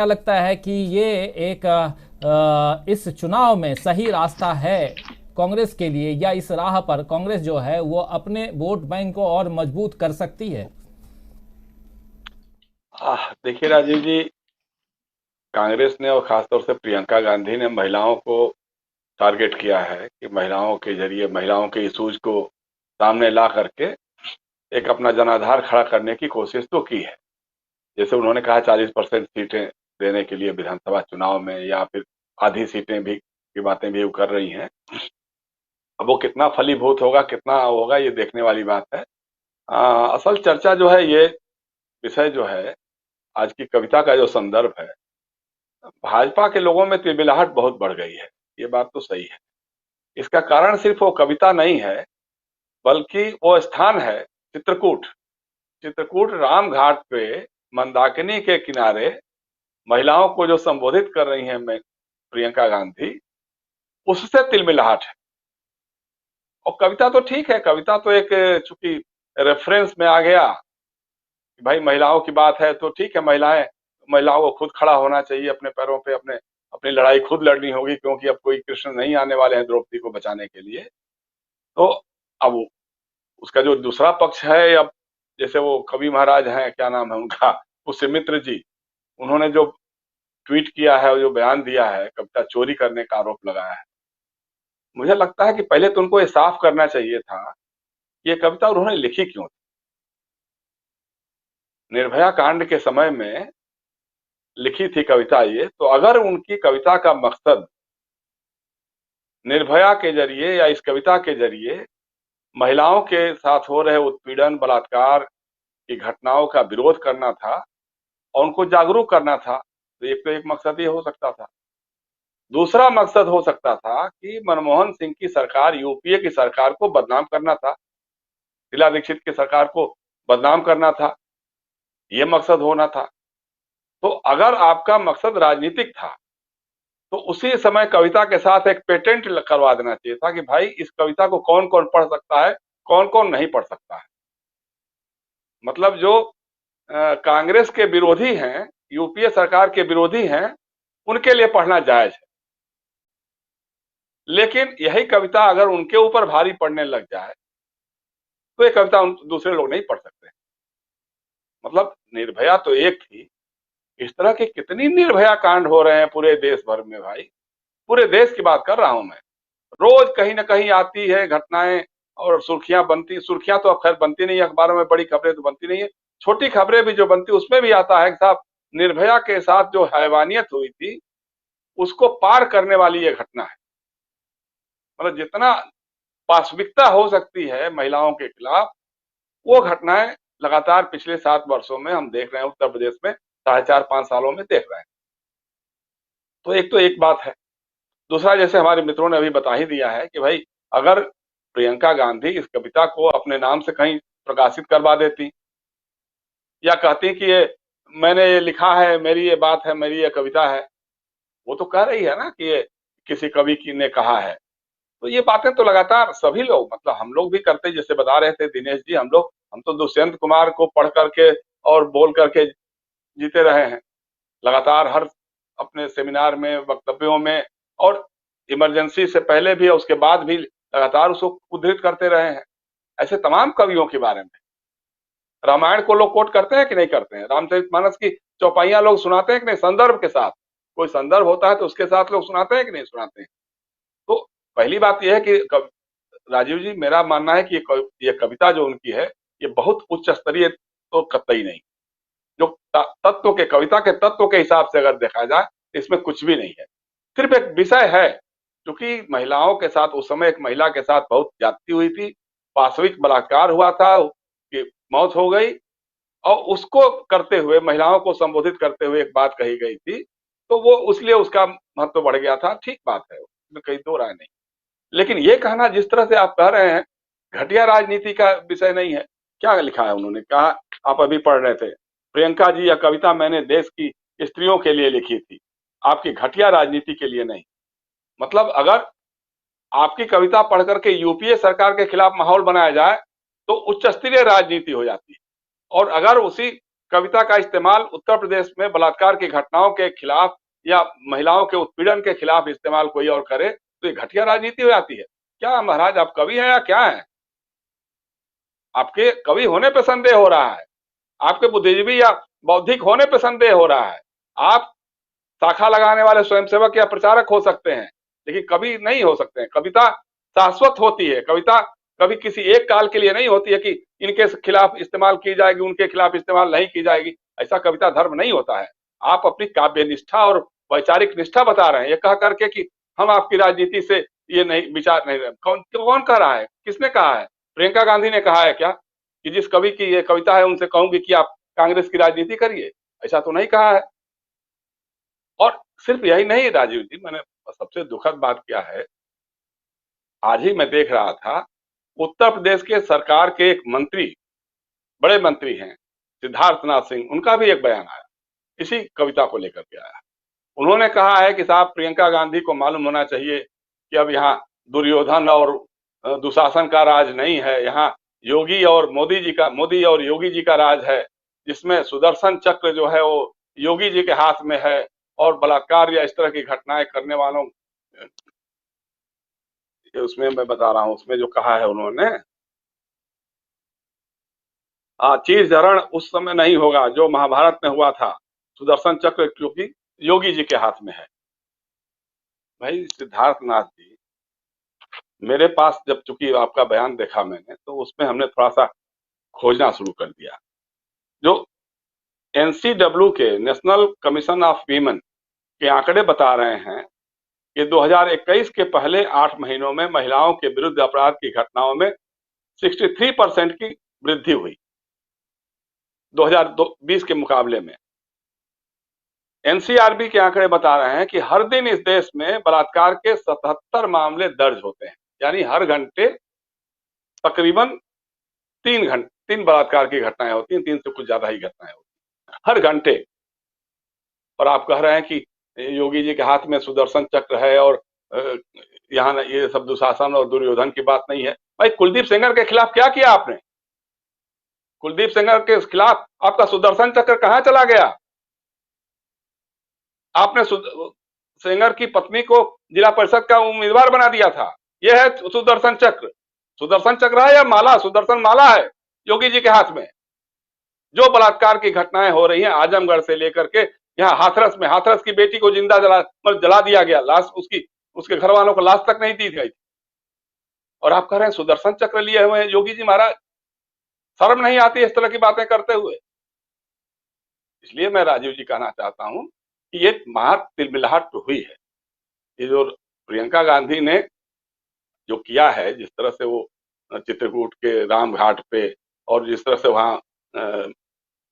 क्या लगता है कि ये एक इस चुनाव में सही रास्ता है कांग्रेस के लिए, या इस राह पर कांग्रेस जो है वो अपने वोट बैंक को और मजबूत कर सकती है? देखिए राजीव जी, कांग्रेस ने और खासतौर से प्रियंका गांधी ने महिलाओं को टारगेट किया है कि महिलाओं के जरिए महिलाओं के इश्यूज को सामने ला करके एक अपना जनाधार खड़ा करने की कोशिश तो की है। जैसे उन्होंने कहा 40% सीटें देने के लिए विधानसभा चुनाव में, या फिर आधी सीटें भी की बातें भी वो कर रही हैं। अब वो कितना फलीभूत होगा, कितना होगा, ये देखने वाली बात है। असल चर्चा जो है, ये विषय जो है, आज की कविता का जो संदर्भ है, भाजपा के लोगों में तिलमिलाहट बहुत बढ़ गई है। ये बात तो सही है। इसका कारण सिर्फ वो कविता नहीं है, बल्कि वो स्थान है चित्रकूट। चित्रकूट राम घाट पे मंदाकिनी के किनारे महिलाओं को जो संबोधित कर रही हैं प्रियंका गांधी, उससे तिलमिलाहट है। और कविता तो ठीक है, कविता तो एक चूंकि रेफरेंस में आ गया कि भाई महिलाओं की बात है तो ठीक है, महिलाओं को खुद खड़ा होना चाहिए अपने पैरों पे, अपने अपनी लड़ाई खुद लड़नी होगी, क्योंकि अब कोई कृष्ण नहीं आने वाले हैं द्रौपदी को बचाने के लिए। तो अब उसका जो दूसरा पक्ष है, अब जैसे वो कवि महाराज हैं, क्या नाम है उनका, पुष्यमित्र जी, उन्होंने जो ट्वीट किया है और जो बयान दिया है, कविता चोरी करने का आरोप लगाया है। मुझे लगता है कि पहले तो उनको ये साफ करना चाहिए था कि ये कविता उन्होंने लिखी क्यों थी। निर्भया कांड के समय में लिखी थी कविता ये, तो अगर उनकी कविता का मकसद निर्भया के जरिए या इस कविता के जरिए महिलाओं के साथ हो रहे उत्पीड़न, बलात्कार की घटनाओं का विरोध करना था और उनको जागरूक करना था, तो एक मकसद ये हो सकता था। दूसरा मकसद हो सकता था कि मनमोहन सिंह की सरकार, यूपीए की सरकार को बदनाम करना था, शीला दीक्षित की सरकार को बदनाम करना था, ये मकसद होना था। तो अगर आपका मकसद राजनीतिक था, तो उसी समय कविता के साथ एक पेटेंट करवा देना चाहिए था कि भाई इस कविता को कौन कौन पढ़ सकता है, कौन कौन नहीं पढ़ सकता है। मतलब जो कांग्रेस के विरोधी हैं, यूपीए सरकार के विरोधी हैं, उनके लिए पढ़ना जायज है। लेकिन यही कविता अगर उनके ऊपर भारी पड़ने लग जाए तो ये कविता दूसरे लोग नहीं पढ़ सकते। मतलब निर्भया तो एक थी, इस तरह के कितनी निर्भया कांड हो रहे हैं पूरे देश भर में भाई। पूरे देश की बात कर रहा हूं मैं। रोज कहीं ना कहीं आती है घटनाएं और सुर्खियां तो अब खैर बनती नहीं है अखबारों में, बड़ी खबरें तो बनती नहीं है, छोटी खबरें भी जो बनती उसमें भी आता है कि साहब निर्भया के साथ जो हैवानियत हुई थी उसको पार करने वाली ये घटना है। मतलब जितना पाशविकता हो सकती है महिलाओं के खिलाफ, वो घटनाएं लगातार पिछले 7 वर्षों में हम देख रहे हैं, उत्तर प्रदेश में 4.5-5 सालों में देख रहे हैं। तो एक बात है। दूसरा, जैसे हमारे मित्रों ने अभी बता ही दिया है कि भाई अगर प्रियंका गांधी इस कविता को अपने नाम से कहीं प्रकाशित करवा देती, या कहती कि ये मैंने ये लिखा है, मेरी ये बात है, मेरी ये कविता है, वो तो कह रही है ना कि ये किसी कवि की ने कहा है। तो ये बातें तो लगातार सभी लोग, मतलब हम लोग भी करते, जैसे बता रहे थे दिनेश जी, हम तो दुष्यंत कुमार को पढ़ करके और बोल करके जीते रहे हैं लगातार, हर अपने सेमिनार में, वक्तव्यों में, और इमरजेंसी से पहले भी और उसके बाद भी लगातार उसको उद्धृत करते रहे हैं। ऐसे तमाम कवियों के बारे में। रामायण को लोग कोट करते हैं कि नहीं करते हैं? रामचरितमानस की चौपाइयां लोग सुनाते हैं कि नहीं, संदर्भ के साथ? कोई संदर्भ होता है तो उसके साथ लोग सुनाते हैं कि नहीं सुनाते हैं? तो पहली बात यह है कि राजीव जी, मेरा मानना है कि ये कविता जो उनकी है, ये बहुत उच्च स्तरीय तो कतई नहीं। जो तत्व के, कविता के तत्व के हिसाब से अगर देखा जाए, इसमें कुछ भी नहीं है। सिर्फ एक विषय है, क्योंकि महिलाओं के साथ उस समय एक महिला के साथ बहुत ज्यादती हुई थी, पाशविक बलात्कार हुआ था, उसकी मौत हो गई, और उसको करते हुए, महिलाओं को संबोधित करते हुए एक बात कही गई थी, तो वो उसलिए उसका महत्व बढ़ गया था। ठीक बात है, उसमें कहीं दो राय नहीं। लेकिन ये कहना जिस तरह से आप कह रहे हैं, घटिया राजनीति का विषय नहीं है। क्या लिखा है उन्होंने? कहा, आप अभी पढ़ रहे थे, प्रियंका जी, यह कविता मैंने देश की स्त्रियों के लिए लिखी थी, आपकी घटिया राजनीति के लिए नहीं। मतलब अगर आपकी कविता पढ़ करके यूपीए सरकार के खिलाफ माहौल बनाया जाए तो उच्च स्तरीय राजनीति हो जाती है। और अगर उसी कविता का इस्तेमाल उत्तर प्रदेश में बलात्कार की घटनाओं के खिलाफ या महिलाओं के उत्पीड़न के खिलाफ इस्तेमाल कोई और करे तो ये घटिया राजनीति हो जाती है। क्या महाराज आप कवि हैं या क्या हैं? आपके कवि होने पे संदेह हो रहा है, आपके बुद्धिजीवी या बौद्धिक होने पे संदेह हो रहा है। आप शाखा लगाने वाले स्वयंसेवक या प्रचारक हो सकते हैं, लेकिन कवि नहीं हो सकते हैं। कविता शाश्वत होती है। कविता कभी किसी एक काल के लिए नहीं होती है कि इनके खिलाफ इस्तेमाल की जाएगी, उनके खिलाफ इस्तेमाल नहीं की जाएगी। ऐसा कविता धर्म नहीं होता है। आप अपनी काव्य निष्ठा और वैचारिक निष्ठा बता रहे हैं, ये कह करके कि हम आपकी राजनीति से ये नहीं विचार नहीं रहे। कौन कह रहा है? किसने कहा है? प्रियंका गांधी ने कहा है क्या कि जिस कवि की ये कविता है उनसे कहूंगी कि आप कांग्रेस की राजनीति करिए? ऐसा तो नहीं कहा है। और सिर्फ यही नहीं राजीव जी, मैंने सबसे दुखद बात क्या है, आज ही मैं देख रहा था उत्तर प्रदेश के सरकार के एक मंत्री, बड़े मंत्री हैं सिद्धार्थनाथ सिंह, उनका भी एक बयान आया, इसी कविता को लेकर के आया। उन्होंने कहा है कि साहब प्रियंका गांधी को मालूम होना चाहिए कि अब यहाँ दुर्योधन और दुशासन का राज नहीं है, यहाँ योगी और मोदी और योगी जी का राज है, जिसमें सुदर्शन चक्र जो है वो योगी जी के हाथ में है और बलात्कार या इस तरह की घटनाएं करने वालों, उसमें मैं बता रहा हूं, उसमें जो कहा है उन्होंने, चीर हरण उस समय नहीं होगा जो महाभारत में हुआ था, सुदर्शन चक्र क्योंकि योगी जी के हाथ में है। भाई सिद्धार्थनाथ जी, मेरे पास जब चूंकि आपका बयान देखा मैंने तो उसमें हमने थोड़ा सा खोजना शुरू कर दिया। जो NCW के नेशनल कमीशन ऑफ वीमेन के आंकड़े बता रहे हैं कि 2021 के पहले 8 महीनों में महिलाओं के विरुद्ध अपराध की घटनाओं में 63% की वृद्धि हुई 2020 के मुकाबले में। NCRB के आंकड़े बता रहे हैं कि हर दिन इस देश में बलात्कार के 77 मामले दर्ज होते हैं, यानी हर घंटे तकरीबन 3 बलात्कार की घटनाएं होती हैं, 3 से कुछ ज्यादा ही घटनाएं होती हैं हर घंटे। और आप कह रहे हैं कि योगी जी के हाथ में सुदर्शन चक्र है और यहाँ ये सब दुशासन और दुर्योधन की बात नहीं है। भाई कुलदीप सेंगर के खिलाफ क्या किया आपने? कुलदीप सेंगर के खिलाफ आपका सुदर्शन चक्र कहां चला गया? आपने सेंगर की पत्नी को जिला परिषद का उम्मीदवार बना दिया था। यह है सुदर्शन चक्र। सुदर्शन चक्र है या माला? सुदर्शन माला है योगी जी के हाथ में। जो बलात्कार की घटनाएं हो रही हैं आजमगढ़ से लेकर के यहाँ हाथरस में, हाथरस की बेटी को जिंदा जला दिया गया, लाश उसके घर वालों को लाश तक नहीं दी गई। और आप कह रहे हैं सुदर्शन चक्र लिए हुए हैं योगी जी महाराज। शर्म नहीं आती इस तरह की बातें करते हुए? इसलिए मैं राजीव जी कहना चाहता हूं कि ये महा तिलमिलाहट हुई है। ये जो प्रियंका गांधी ने जो किया है, जिस तरह से वो चित्रकूट के राम घाट पे और जिस तरह से वहां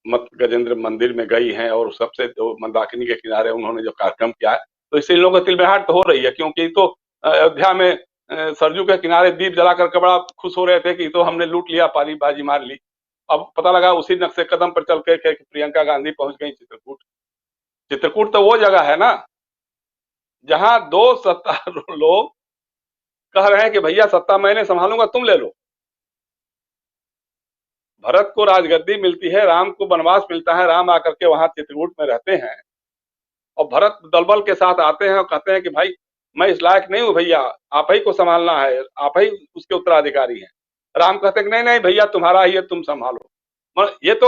मत गजेंद्र मंदिर में गई हैं और सबसे मंदाकिनी के किनारे उन्होंने जो कार्यक्रम किया है, तो इससे इन लोगों को तिलमिलाहट हो रही है। क्योंकि तो अयोध्या में सरजू के किनारे दीप जला करके बड़ा खुश हो रहे थे कि तो हमने लूट लिया, पाली बाजी मार ली। अब पता लगा उसी नक्शे कदम पर चल के प्रियंका गांधी पहुंच गई चित्रकूट। चित्रकूट तो वो जगह है ना जहां 2 सत्तारूढ़ लोग कह रहे हैं कि भैया सत्ता मैंने संभालूंगा, तुम ले लो। भरत को राजगद्दी मिलती है, राम को वनवास मिलता है, राम आकर के वहां चित्रकूट में रहते हैं और भरत दलबल के साथ आते हैं और कहते हैं कि भाई मैं इस लायक नहीं हूं भैया, आप ही को संभालना है, आप ही उसके उत्तराधिकारी हैं। राम कहते हैं कि नहीं नहीं भैया तुम्हारा ही है, तुम संभालो। ये तो